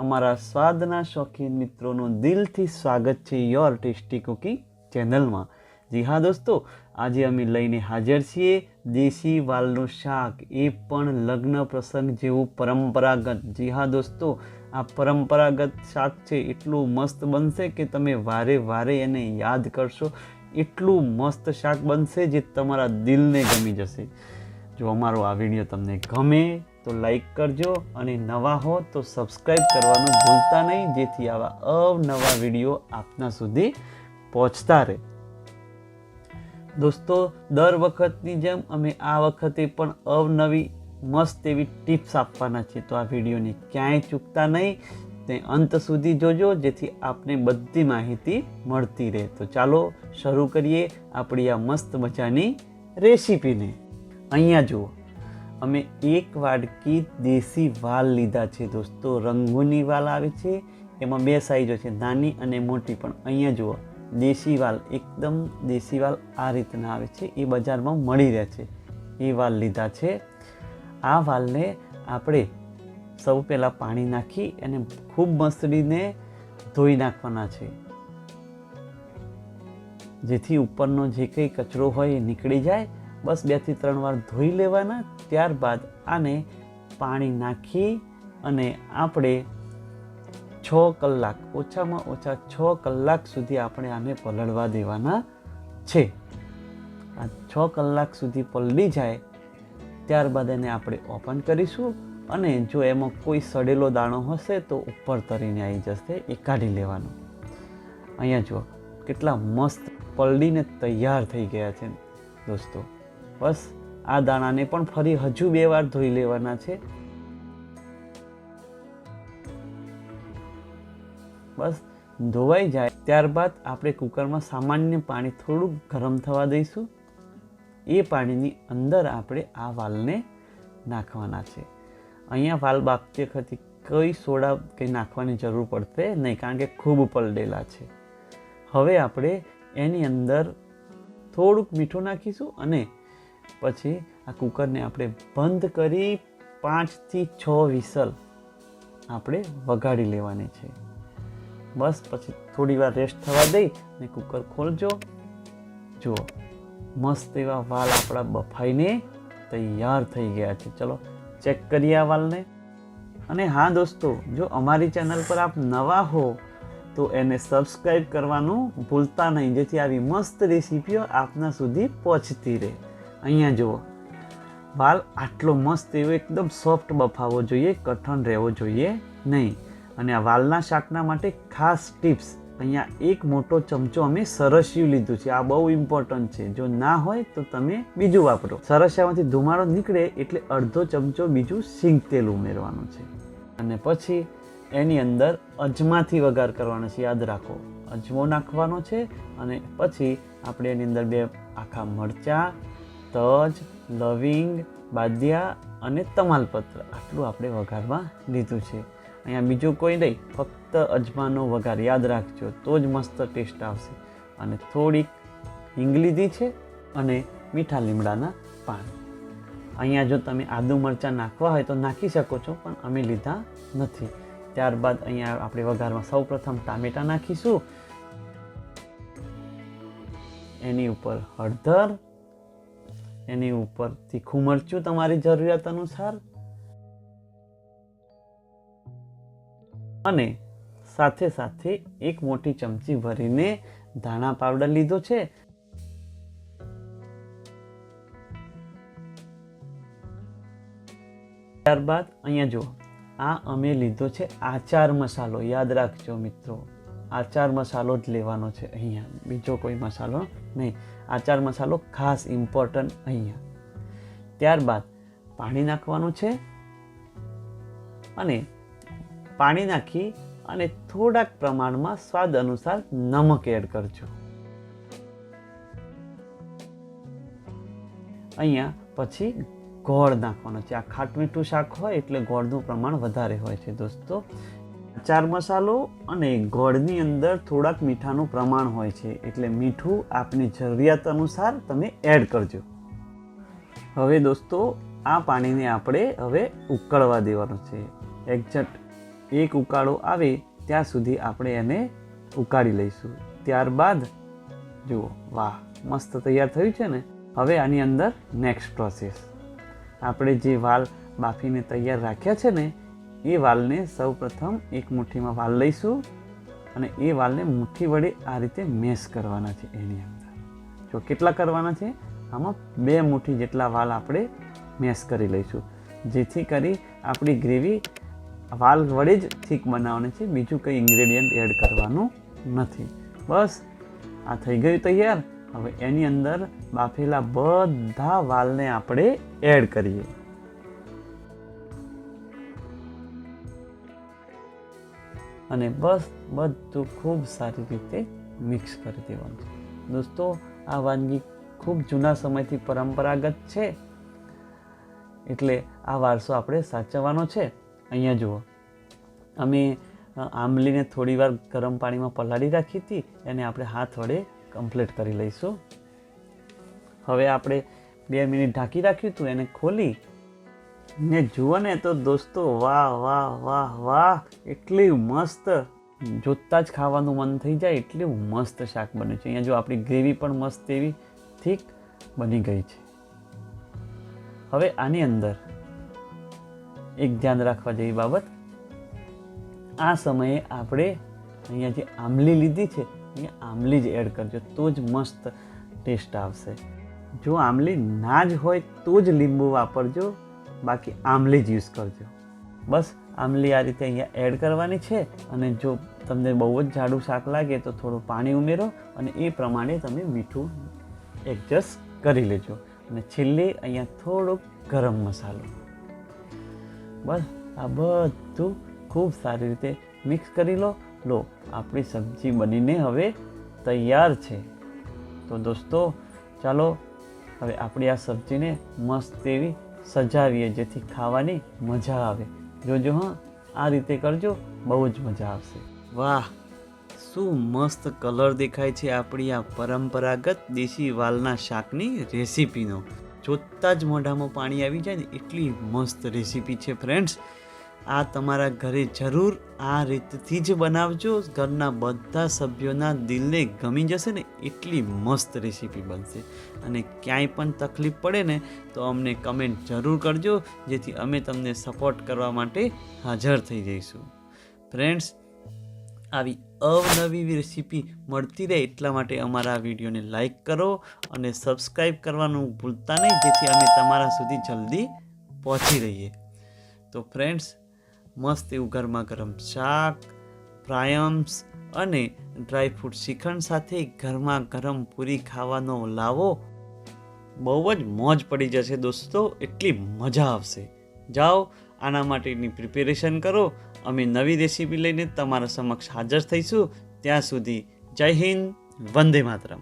અમારા સ્વાદના શોખીન મિત્રોનું દિલથી સ્વાગત છે યોર ટેસ્ટી કુકિંગ ચેનલમાં। જી હા દોસ્તો, આજે અમે લઈને હાજર છીએ દેશી વાલનું શાક, એ પણ લગ્ન પ્રસંગ જેવું પરંપરાગત। જી હા દોસ્તો, આ પરંપરાગત શાક છે એટલું મસ્ત બનશે કે તમે વારે વારે એને યાદ કરશો। એટલું મસ્ત શાક બનશે જે તમારા દિલને ગમી જશે। જો અમારો આ વિડીયો તમને ગમે તો લાઈક કરજો અને નવા હો તો સબસ્ક્રાઈબ કરવાનું ભૂલતા નહીં, જેથી આવા અવનવા વિડીયો આપના સુધી પહોંચતા રહે। દોસ્તો, દર વખતની જેમ અમે આ વખતે પણ અવનવી મસ્ત એવી ટિપ્સ આપવાના છે, તો આ વિડીયોને ક્યાંય ચૂકતા નહીં, તે અંત સુધી જોજો જેથી આપને બધી માહિતી મળતી રહે। તો ચાલો શરૂ કરીએ આપણી આ મસ્ત મજાની રેસીપીને। અહીંયા જુઓ, અમે એક વાડકી દેશી વાલ લીધા છે દોસ્તો। રંગૂની વાલ આવે છે, એમાં બે સાઈઝો છે, નાની અને મોટી। પણ અહીંયા જુઓ, દેશી વાલ, એકદમ દેશી વાલ આ રીતના આવે છે, એ બજારમાં મળી રહે છે, એ વાલ લીધા છે। આ વાલને આપણે સૌ પહેલાં પાણી નાખી અને ખૂબ મસળીને ધોઈ નાખવાના છે, જેથી ઉપરનો જે કંઈ કચરો હોય એ નીકળી જાય। બસ 2 થી 3 વાર ધોઈ લેવાના। ત્યારબાદ આને પાણી નાખી અને આપણે 6 કલાક, ઓછામાં ઓછા 6 કલાક સુધી આપણે આને પલળવા દેવાના છે। આ 6 કલાક સુધી પલળી જાય ત્યારબાદ એને આપણે ઓપન કરીશું, અને જો એમાં કોઈ સડેલો દાણો હશે તો ઉપર તરીને આવી જશે, એ કાઢી લેવાનો। અહીંયા જુઓ કેટલા મસ્ત પલળીને તૈયાર થઈ ગયા છે દોસ્તો। બસ આ દાણાને પણ ફરી હજુ 2 વાર ધોઈ લેવાના છે। બસ ધોવાઈ જાય ત્યારબાદ આપણે કુકરમાં સામાન્ય પાણી થોડુંક ગરમ થવા દઈશું। એ પાણીની અંદર આપણે આ વાલને નાખવાના છે। અહીંયા વાલ બાફતી વખતે કોઈ સોડા કંઈ નાખવાની જરૂર પડશે નહીં, કારણ કે ખૂબ પલળેલા છે। હવે આપણે એની અંદર થોડુંક મીઠું નાખીશું અને પછી આ કુકરને આપણે બંધ કરી 5 થી 6 વિસલ આપણે વગાડી લેવાની છે। બસ પછી થોડી વાર રેસ્ટ થવા દઈ અને કુકર ખોલજો। જુઓ, મસ્ત એવા વાલ આપણા બફાઈને તૈયાર થઈ ગયા છે। ચલો ચેક કરીએ આ વાલને। અને હા દોસ્તો, જો અમારી ચેનલ પર આપ નવા હો તો એને સબસ્ક્રાઈબ કરવાનું ભૂલતા નહીં, જેથી આવી મસ્ત રેસીપીઓ આપના સુધી પહોંચતી રહે। અહીંયા જુઓ, વાલ આટલો મસ્ત એવો એકદમ સોફ્ટ બફાવો જોઈએ, કઠણ રહેવો જોઈએ નહીં। અને આ વાલના શાકના માટે ખાસ ટિપ્સ, અહીંયા 1 મોટો ચમચો અમે સરસિયું લીધું છે, આ બહુ ઇમ્પોર્ટન્ટ છે। જો ના હોય તો તમે બીજું વાપરો। સરસિયામાંથી ધુમાડો નીકળે એટલે અડધો ચમચો બીજું સિંગ તેલ ઉમેરવાનું છે, અને પછી એની અંદર અજમાથી વઘાર કરવાનો છે, યાદ રાખો, અજમો નાખવાનો છે। અને પછી આપણે એની અંદર 2 આખા મરચાં, તજ, લવિંગ, બાદિયા અને તમાલપત્ર, આટલું આપણે વઘારમાં લીધું છે। અહીંયા બીજું કોઈ નહીં, ફક્ત અજમાનો વઘાર, યાદ રાખજો, તો જ મસ્ત ટેસ્ટ આવશે। અને થોડીક હિંગ લીધી છે અને મીઠા લીમડાના પાન। અહીંયા જો તમે આદુ મરચાં નાખવા હોય તો નાખી શકો છો, પણ અમે લીધા નથી। ત્યારબાદ અહીંયા આપણે વઘારમાં સૌ પ્રથમ ટામેટાં નાખીશું, એની ઉપર હળદર, એની ઉપર તીખું મરચું તમારી જરૂરિયાત અનુસાર, અને સાથે સાથે 1 મોટી ચમચી ભરીને ધાણા પાવડર લીધો છે। ત્યારબાદ અહીંયા જુઓ, આ અમે લીધો છે આચાર મસાલો, યાદ રાખજો મિત્રો, આચાર મસાલો જ લેવાનો છે અહીંયા, બીજો કોઈ મસાલો નહીં। આચાર મસાલો ખાસ ઇમ્પોર્ટન્ટ અહીંયા। ત્યારબાદ પાણી નાખવાનું છે, અને પાણી નાખી અને થોડાક પ્રમાણમાં સ્વાદ અનુસાર નમક એડ કરજો। અહીંયા પછી ગોળ નાખવાનો છે। આ ખાટમીઠું શાક હોય એટલે ગોળનું પ્રમાણ વધારે હોય છે દોસ્તો। ચાર મસાલો અને ગોળની અંદર થોડાક મીઠાનું પ્રમાણ હોય છે, એટલે મીઠું આપની જરૂરિયાત અનુસાર તમે એડ કરજો। હવે દોસ્તો, આ પાણીને આપણે હવે ઉકળવા દેવાનું છે। એક્ઝેક્ટ એક ઉકાળો આવે ત્યાં સુધી આપણે એને ઉકાળી લઈશું. ત્યારબાદ જુઓ, વાહ, મસ્ત તૈયાર થયું છે ને. હવે આની અંદર નેક્સ્ટ પ્રોસેસ, આપણે જે વાલ બાફીને તૈયાર રાખ્યા છે ને એ વાલને સૌ પ્રથમ એક મુઠ્ઠીમાં વાલ લઈશું અને એ વાલને મુઠ્ઠી વડે આ રીતે મેશ કરવાના છે. એની અંદર જો કેટલા કરવાના છે, આમાં 2 મુઠ્ઠી જેટલા વાલ આપણે મેશ કરી લઈશું, જેથી કરી આપણી ગ્રેવી વાલ વડે જ થીક બનાવવાની છે, બીજું કંઈ ઇન્ગ્રેડિયન્ટ એડ કરવાનું નથી. બસ આ થઈ ગયું તૈયાર. હવે એની અંદર બાફેલા બધા વાલને આપણે એડ કરીએ. અને બસ બધું ખૂબ સારી રીતે મિક્સ કરી દેવાનું છે. દોસ્તો, આ વાનગી ખૂબ જૂના સમયથી પરંપરાગત છે, એટલે આ વારસો આપણે સાચવવાનો છે. અહીંયા જુઓ, અમે આંબલીને થોડીવાર ગરમ પાણીમાં પલાળી રાખી હતી, એને આપણે હાથ વડે કમ્પ્લીટ કરી લઈશું. હવે આપણે 2 મિનિટ ઢાંકી રાખ્યું હતું, એને ખોલી ને જુઓ ને તો દોસ્તો, વાહ વાહ વાહ વાહ, એટલી મસ્ત, જોતાં જ ખાવાનું મન થઈ જાય એટલું મસ્ત શાક બન્યું છે. અહીંયા જો આપણી ગ્રેવી પણ મસ્ત એવી થીક બની ગઈ છે. હવે આની અંદર એક ધ્યાન રાખવા જેવી બાબત, આ સમયે આપણે અહીંયા જે આંબલી લીધી છે અહીંયા આંબલી જ એડ કરજો, તો જ મસ્ત ટેસ્ટ આવશે. જો આંબલી ના જ હોય તો જ લીંબુ વાપરજો, બાકી આંબલી જ યુઝ કરજો. બસ આંબલી આ રીતે અહીંયા એડ કરવાની છે. અને જો તમને બહુ જ જાડું શાક લાગે તો થોડું પાણી ઉમેરો અને એ પ્રમાણે તમે મીઠું એડજસ્ટ કરી લેજો. અને છેલ્લે અહીંયા થોડોક ગરમ મસાલો. બસ આ બધું ખૂબ સારી રીતે મિક્સ કરી લો. આપણી સબ્જી બનીને હવે તૈયાર છે. તો દોસ્તો ચાલો હવે આપણી આ સબ્જીને મસ્ત એવી સજાવીએ, જેથી ખાવાની મજા આવે. જોજો, હા, આ રીતે કરજો, બહુ જ મજા આવશે. વાહ, શું મસ્ત કલર દેખાય છે આપણી આ પરંપરાગત દેશી વાલના શાકની રેસીપીનો. જોતાં જ મોઢામાં પાણી આવી જાય ને એટલી મસ્ત રેસીપી છે ફ્રેન્ડ્સ. આ તમારા ઘરે જરૂર આ રીતથી જ બનાવજો, ઘરના બધા સભ્યોના દિલને ગમી જશે ને એટલી મસ્ત રેસીપી બનશે. અને ક્યાંય પણ તકલીફ પડે ને તો અમને કમેન્ટ જરૂર કરજો, જેથી અમે તમને સપોર્ટ કરવા માટે હાજર થઈ જઈશું. ફ્રેન્ડ્સ, આવી અવનવી રેસીપી મળતી રહે એટલા માટે અમારા આ વિડીયોને લાઈક કરો અને સબસ્ક્રાઈબ કરવાનું ભૂલતા નહીં, જેથી અમે તમારા સુધી જલ્દી પહોંચી રહીએ. તો ફ્રેન્ડ્સ, મસ્ત એવું ગરમા ગરમ શાક, ફ્રાયમ્સ અને ડ્રાયફ્રૂટ શ્રીખંડ સાથે ગરમા ગરમ પૂરી ખાવાનો લાવો, બહુ જ મોજ પડી જશે દોસ્તો, એટલી મજા આવશે. જાઓ, આના માટેની પ્રિપેરેશન કરો. અમે નવી રેસીપી લઈને તમારા સમક્ષ હાજર થઈશું. ત્યાં સુધી જય હિન્દ, વંદે માતરમ.